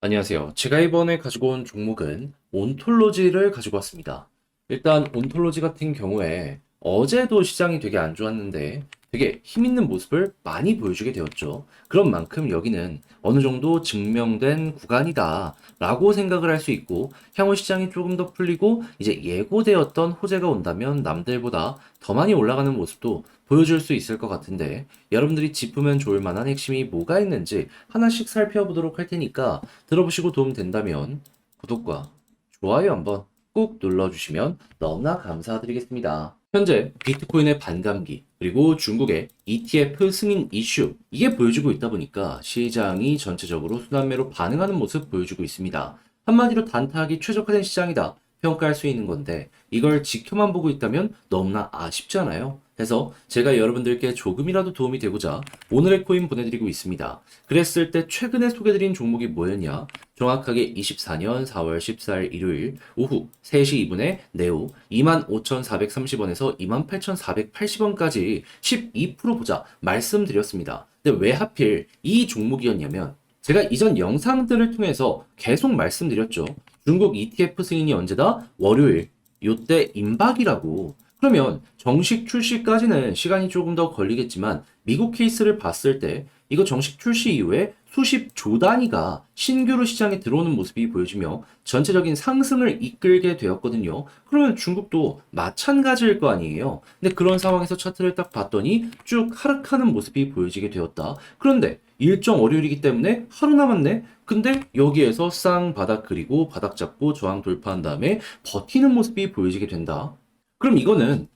안녕하세요. 제가 이번에 가지고 온 종목은 온톨로지를 가지고 왔습니다. 일단 온톨로지 같은 경우에 어제도 시장이 되게 안 좋았는데 되게 힘 있는 모습을 많이 보여주게 되었죠. 그런 만큼 여기는 어느 정도 증명된 구간이다 라고 생각을 할 수 있고, 향후 시장이 조금 더 풀리고 이제 예고되었던 호재가 온다면 남들보다 더 많이 올라가는 모습도 보여줄 수 있을 것 같은데, 여러분들이 짚으면 좋을 만한 핵심이 뭐가 있는지 하나씩 살펴보도록 할 테니까 들어보시고 도움 된다면 구독과 좋아요 한번 꾹 눌러주시면 너무나 감사드리겠습니다. 현재 비트코인의 반감기, 그리고 중국의 ETF 승인 이슈, 이게 보여주고 있다 보니까 시장이 전체적으로 순환매로 반응하는 모습 보여주고 있습니다. 한마디로 단타하기 최적화된 시장이다 평가할 수 있는 건데, 이걸 지켜만 보고 있다면 너무나 아쉽잖아요. 그래서 제가 여러분들께 조금이라도 도움이 되고자 오늘의 코인 보내드리고 있습니다. 그랬을 때 최근에 소개드린 종목이 뭐였냐? 정확하게 24년 4월 14일 일요일 오후 3시 2분에 네오 25,430원에서 28,480원까지 12% 보자 말씀드렸습니다. 근데 왜 하필 이 종목이었냐면, 제가 이전 영상들을 통해서 계속 말씀드렸죠. 중국 ETF 승인이 언제다? 월요일. 요때 임박이라고. 그러면 정식 출시까지는 시간이 조금 더 걸리겠지만, 미국 케이스를 봤을 때 이거 정식 출시 이후에 수십 조 단위가 신규로 시장에 들어오는 모습이 보여지며 전체적인 상승을 이끌게 되었거든요. 그러면 중국도 마찬가지일 거 아니에요. 근데 그런 상황에서 차트를 딱 봤더니 쭉 하락하는 모습이 보여지게 되었다. 그런데 일정 월요일이기 때문에 하루 남았네? 근데 여기에서 쌍 바닥 그리고 바닥 잡고 저항 돌파한 다음에 버티는 모습이 보여지게 된다. 그럼 이거는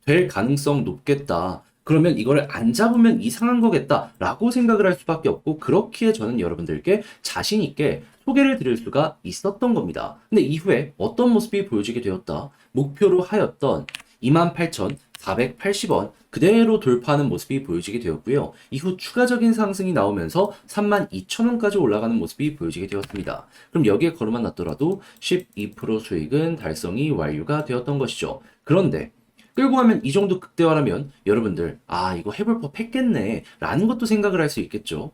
될 가능성 높겠다. 그러면 이거를 안 잡으면 이상한 거겠다 라고 생각을 할 수밖에 없고, 그렇기에 저는 여러분들께 자신 있게 소개를 드릴 수가 있었던 겁니다. 근데 이후에 어떤 모습이 보여지게 되었다? 목표로 하였던 28,480원 그대로 돌파하는 모습이 보여지게 되었고요. 이후 추가적인 상승이 나오면서 32,000원까지 올라가는 모습이 보여지게 되었습니다. 그럼 여기에 걸음만 놨더라도 12% 수익은 달성이 완료가 되었던 것이죠. 그런데 끌고 가면 이 정도 극대화라면 여러분들 이거 해볼 법 했겠네 라는 것도 생각을 할 수 있겠죠.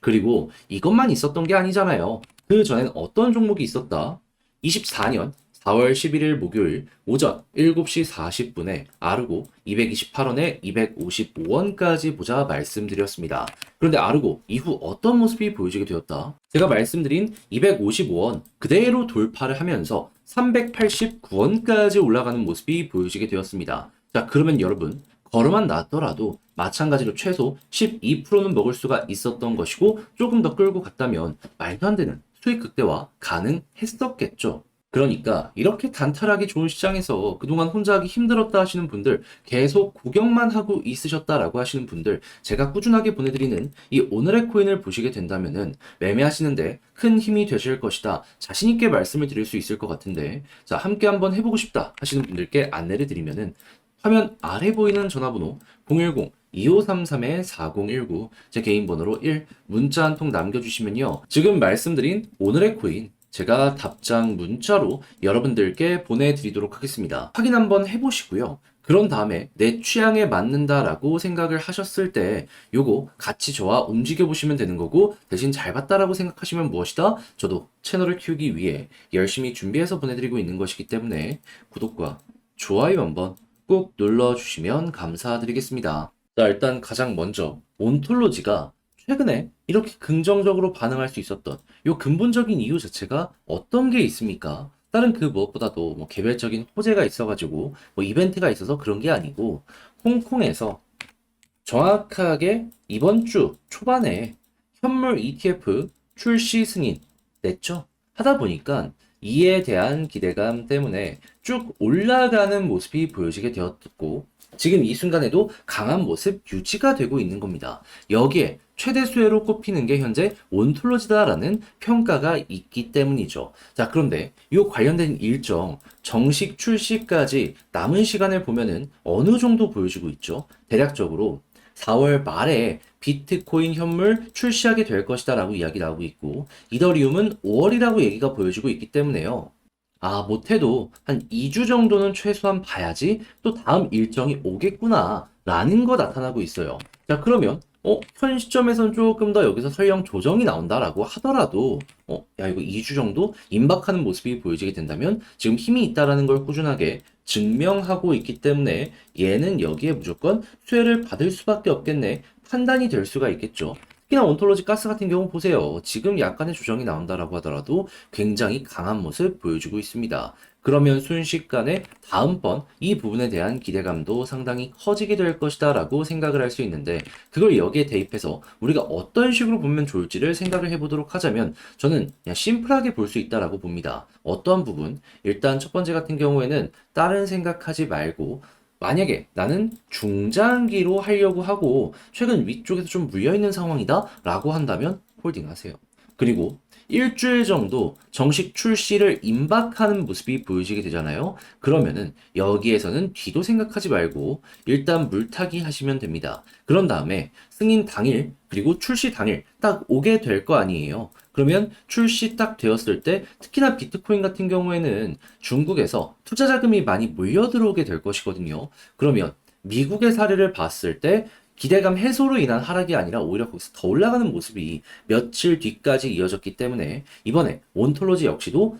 그리고 이것만 있었던 게 아니잖아요. 그 전엔 어떤 종목이 있었다? 24년 4월 11일 목요일 오전 7시 40분에 아르고 228원에 255원까지 보자 말씀드렸습니다. 그런데 아르고 이후 어떤 모습이 보여지게 되었다? 제가 말씀드린 255원 그대로 돌파를 하면서 389원까지 올라가는 모습이 보여지게 되었습니다. 자, 그러면 여러분, 걸어만 놨더라도 마찬가지로 최소 12%는 먹을 수가 있었던 것이고, 조금 더 끌고 갔다면 말도 안 되는 수익 극대화 가능했었겠죠. 그러니까 이렇게 단타하기 좋은 시장에서 그동안 혼자 하기 힘들었다 하시는 분들, 계속 구경만 하고 있으셨다라고 하시는 분들, 제가 꾸준하게 보내드리는 이 오늘의 코인을 보시게 된다면은 매매하시는데 큰 힘이 되실 것이다, 자신 있게 말씀을 드릴 수 있을 것 같은데, 자, 함께 한번 해보고 싶다 하시는 분들께 안내를 드리면은, 화면 아래 보이는 전화번호 010-2533-4019, 제 개인 번호로 1 문자 한 통 남겨주시면요, 지금 말씀드린 오늘의 코인 제가 답장 문자로 여러분들께 보내드리도록 하겠습니다. 확인 한번 해보시고요. 그런 다음에 내 취향에 맞는다라고 생각을 하셨을 때 요거 같이 저와 움직여 보시면 되는 거고, 대신 잘 봤다라고 생각하시면 무엇이다? 저도 채널을 키우기 위해 열심히 준비해서 보내드리고 있는 것이기 때문에 구독과 좋아요 한번 꾹 눌러주시면 감사드리겠습니다. 자, 일단 가장 먼저 온톨로지가 최근에 이렇게 긍정적으로 반응할 수 있었던 이 근본적인 이유 자체가 어떤 게 있습니까? 다른 그 무엇보다도 뭐 개별적인 호재가 있어가지고 뭐 이벤트가 있어서 그런 게 아니고, 홍콩에서 정확하게 이번 주 초반에 현물 ETF 출시 승인 냈죠. 하다 보니까 이에 대한 기대감 때문에 쭉 올라가는 모습이 보여지게 되었고, 지금 이 순간에도 강한 모습 유지가 되고 있는 겁니다. 여기에 최대 수혜로 꼽히는 게 현재 온톨로지다라는 평가가 있기 때문이죠. 자, 그런데 이 관련된 일정 정식 출시까지 남은 시간을 보면은 어느 정도 보여지고 있죠. 대략적으로 4월 말에 비트코인 현물 출시하게 될 것이다 라고 이야기 나오고 있고, 이더리움은 5월이라고 얘기가 보여지고 있기 때문에요. 못해도 한 2주 정도는 최소한 봐야지 또 다음 일정이 오겠구나 라는 거 나타나고 있어요. 자, 그러면 현 시점에선 조금 더 여기서 설령 조정이 나온다라고 하더라도, 야, 이거 2주 정도 임박하는 모습이 보여지게 된다면 지금 힘이 있다라는 걸 꾸준하게 증명하고 있기 때문에 얘는 여기에 무조건 수혜를 받을 수밖에 없겠네. 판단이 될 수가 있겠죠. 특히나 온톨로지 가스 같은 경우 보세요. 지금 약간의 조정이 나온다라고 하더라도 굉장히 강한 모습 보여주고 있습니다. 그러면 순식간에 다음번 이 부분에 대한 기대감도 상당히 커지게 될 것이다 라고 생각을 할 수 있는데, 그걸 여기에 대입해서 우리가 어떤 식으로 보면 좋을지를 생각을 해보도록 하자면 저는 그냥 심플하게 볼 수 있다라고 봅니다. 어떠한 부분? 일단 첫 번째 같은 경우에는 다른 생각하지 말고, 만약에 나는 중장기로 하려고 하고 최근 위쪽에서 좀 물려있는 상황이다 라고 한다면 홀딩 하세요. 그리고 일주일 정도 정식 출시를 임박하는 모습이 보여지게 되잖아요. 그러면은 여기에서는 뒤도 생각하지 말고 일단 물타기 하시면 됩니다. 그런 다음에 승인 당일 그리고 출시 당일 딱 오게 될 거 아니에요. 그러면 출시 딱 되었을 때 특히나 비트코인 같은 경우에는 중국에서 투자 자금이 많이 몰려 들어오게 될 것이거든요. 그러면 미국의 사례를 봤을 때 기대감 해소로 인한 하락이 아니라 오히려 거기서 더 올라가는 모습이 며칠 뒤까지 이어졌기 때문에 이번에 온톨로지 역시도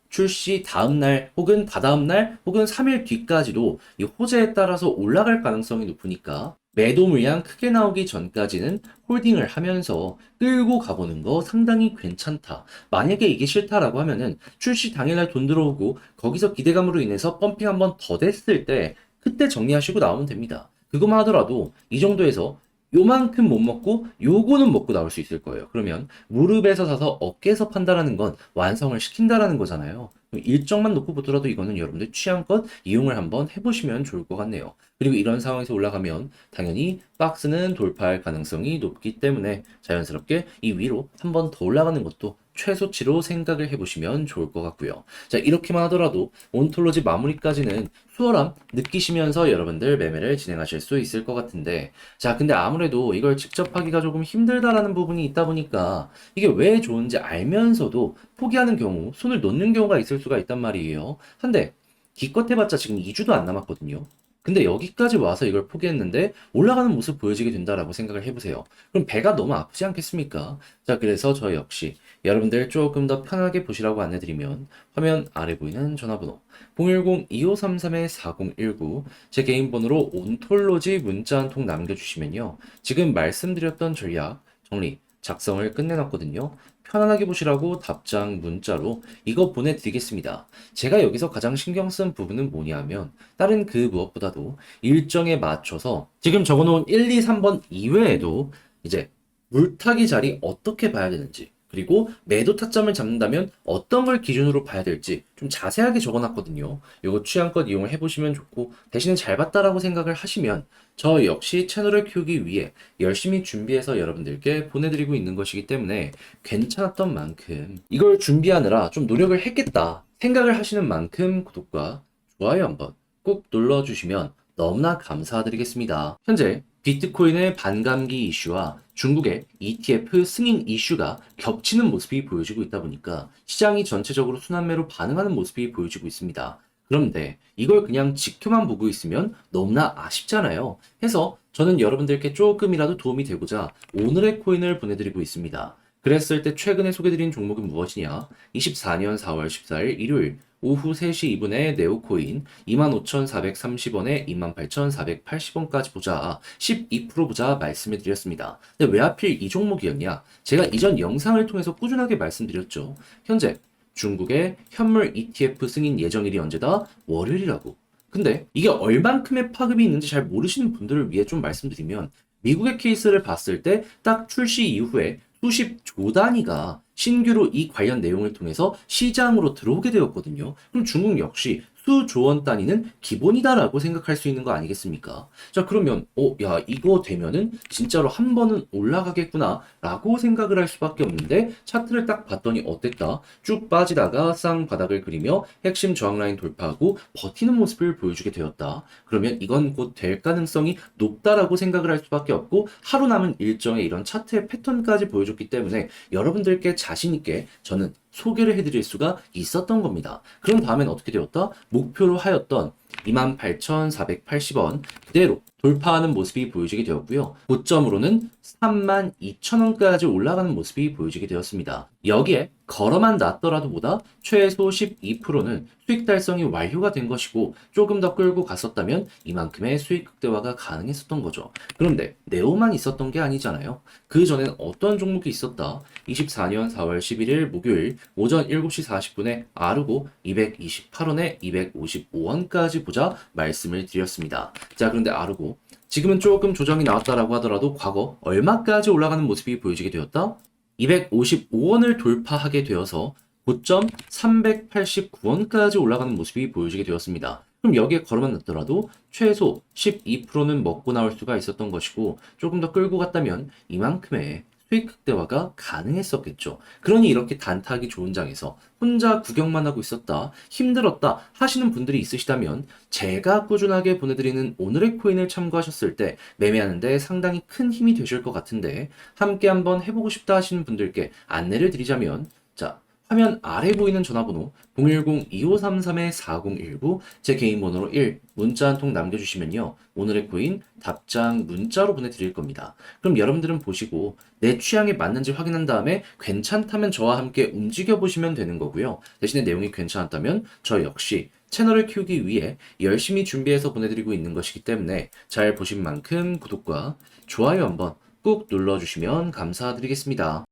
출시 다음날 혹은 다다음날 혹은 3일 뒤까지도 이 호재에 따라서 올라갈 가능성이 높으니까 매도 물량 크게 나오기 전까지는 홀딩을 하면서 끌고 가보는 거 상당히 괜찮다. 만약에 이게 싫다라고 하면은 출시 당일날 돈 들어오고 거기서 기대감으로 인해서 펌핑 한번 더 됐을 때 그때 정리하시고 나오면 됩니다. 그것만 하더라도 이 정도에서 요만큼 못 먹고 요거는 먹고 나올 수 있을 거예요. 그러면 무릎에서 사서 어깨에서 판다라는 건 완성을 시킨다라는 거잖아요. 일정만 놓고 보더라도 이거는 여러분들 취향껏 이용을 한번 해보시면 좋을 것 같네요. 그리고 이런 상황에서 올라가면 당연히 박스는 돌파할 가능성이 높기 때문에 자연스럽게 이 위로 한번 더 올라가는 것도 최소치로 생각을 해보시면 좋을 것 같고요. 자, 이렇게만 하더라도 온톨로지 마무리까지는 수월함 느끼시면서 여러분들 매매를 진행하실 수 있을 것 같은데, 자, 근데 아무래도 이걸 직접 하기가 조금 힘들다라는 부분이 있다 보니까 이게 왜 좋은지 알면서도 포기하는 경우, 손을 놓는 경우가 있을 수가 있단 말이에요. 근데 기껏 해봤자 지금 2주도 안 남았거든요. 근데 여기까지 와서 이걸 포기했는데 올라가는 모습 보여지게 된다라고 생각을 해보세요. 그럼 배가 너무 아프지 않겠습니까? 자, 그래서 저 역시 여러분들 조금 더 편하게 보시라고 안내드리면 화면 아래 보이는 전화번호 010-2533-4019 제 개인 번호로 온톨로지 문자 한 통 남겨주시면요. 지금 말씀드렸던 전략 정리 작성을 끝내놨거든요. 편안하게 보시라고 답장 문자로 이거 보내드리겠습니다. 제가 여기서 가장 신경 쓴 부분은 뭐냐면 다른 그 무엇보다도 일정에 맞춰서 지금 적어놓은 1, 2, 3번 이외에도 이제 물타기 자리 어떻게 봐야 되는지 그리고 매도 타점을 잡는다면 어떤 걸 기준으로 봐야 될지 좀 자세하게 적어놨거든요. 이거 취향껏 이용을 해보시면 좋고 대신에 잘 봤다라고 생각을 하시면 저 역시 채널을 키우기 위해 열심히 준비해서 여러분들께 보내드리고 있는 것이기 때문에 괜찮았던 만큼 이걸 준비하느라 좀 노력을 했겠다 생각을 하시는 만큼 구독과 좋아요 한번 꼭 눌러주시면 너무나 감사드리겠습니다. 현재 비트코인의 반감기 이슈와 중국의 ETF 승인 이슈가 겹치는 모습이 보여지고 있다 보니까 시장이 전체적으로 순환매로 반응하는 모습이 보여지고 있습니다. 그런데 이걸 그냥 지켜만 보고 있으면 너무나 아쉽잖아요. 해서 저는 여러분들께 조금이라도 도움이 되고자 오늘의 코인을 보내드리고 있습니다. 그랬을 때 최근에 소개드린 종목은 무엇이냐? 24년 4월 14일 일요일 오후 3시 2분에 네오코인 25,430원에 28,480원까지 보자 12% 보자 말씀을 드렸습니다. 근데 왜 하필 이 종목이었냐? 제가 이전 영상을 통해서 꾸준하게 말씀드렸죠. 현재 중국의 현물 ETF 승인 예정일이 언제다? 월요일이라고. 근데 이게 얼만큼의 파급이 있는지 잘 모르시는 분들을 위해 좀 말씀드리면 미국의 케이스를 봤을 때 딱 출시 이후에 수십 조 단위가 신규로 이 관련 내용을 통해서 시장으로 들어오게 되었거든요. 그럼 중국 역시 수조 원 단위는 기본이다라고 생각할 수 있는 거 아니겠습니까? 자, 그러면 야, 이거 되면은 진짜로 한 번은 올라가겠구나 라고 생각을 할 수밖에 없는데 차트를 딱 봤더니 어땠다? 쭉 빠지다가 쌍바닥을 그리며 핵심 저항 라인 돌파하고 버티는 모습을 보여주게 되었다. 그러면 이건 곧 될 가능성이 높다라고 생각을 할 수밖에 없고 하루 남은 일정의 이런 차트의 패턴까지 보여줬기 때문에 여러분들께 자신 있게 저는 소개를 해드릴 수가 있었던 겁니다. 그런 다음엔 어떻게 되었다? 목표로 하였던 28,480원 그대로 돌파하는 모습이 보여지게 되었고요. 고점으로는 32,000원까지 올라가는 모습이 보여지게 되었습니다. 여기에 걸어만 놨더라도 보다 최소 12%는 수익 달성이 완료가 된 것이고 조금 더 끌고 갔었다면 이만큼의 수익 극대화가 가능했었던 거죠. 그런데 네오만 있었던 게 아니잖아요. 그 전엔 어떤 종목이 있었다? 24년 4월 11일 목요일 오전 7시 40분에 아르고 228원에 255원까지 보자 말씀을 드렸습니다. 자, 그런데 아르고 지금은 조금 조정이 나왔다라고 하더라도 과거 얼마까지 올라가는 모습이 보여지게 되었다? 255원을 돌파하게 되어서 고점 389원까지 올라가는 모습이 보여지게 되었습니다. 그럼 여기에 걸어만 놨더라도 최소 12%는 먹고 나올 수가 있었던 것이고 조금 더 끌고 갔다면 이만큼의 수익 극대화가 가능했었겠죠. 그러니 이렇게 단타하기 좋은 장에서 혼자 구경만 하고 있었다, 힘들었다 하시는 분들이 있으시다면 제가 꾸준하게 보내드리는 오늘의 코인을 참고하셨을 때 매매하는데 상당히 큰 힘이 되실 것 같은데 함께 한번 해보고 싶다 하시는 분들께 안내를 드리자면 자, 화면 아래 보이는 전화번호 010-2533-4019 제 개인 번호로 1 문자 한 통 남겨주시면요. 오늘의 코인 답장 문자로 보내드릴 겁니다. 그럼 여러분들은 보시고 내 취향에 맞는지 확인한 다음에 괜찮다면 저와 함께 움직여 보시면 되는 거고요. 대신에 내용이 괜찮았다면 저 역시 채널을 키우기 위해 열심히 준비해서 보내드리고 있는 것이기 때문에 잘 보신 만큼 구독과 좋아요 한번 꾹 눌러주시면 감사드리겠습니다.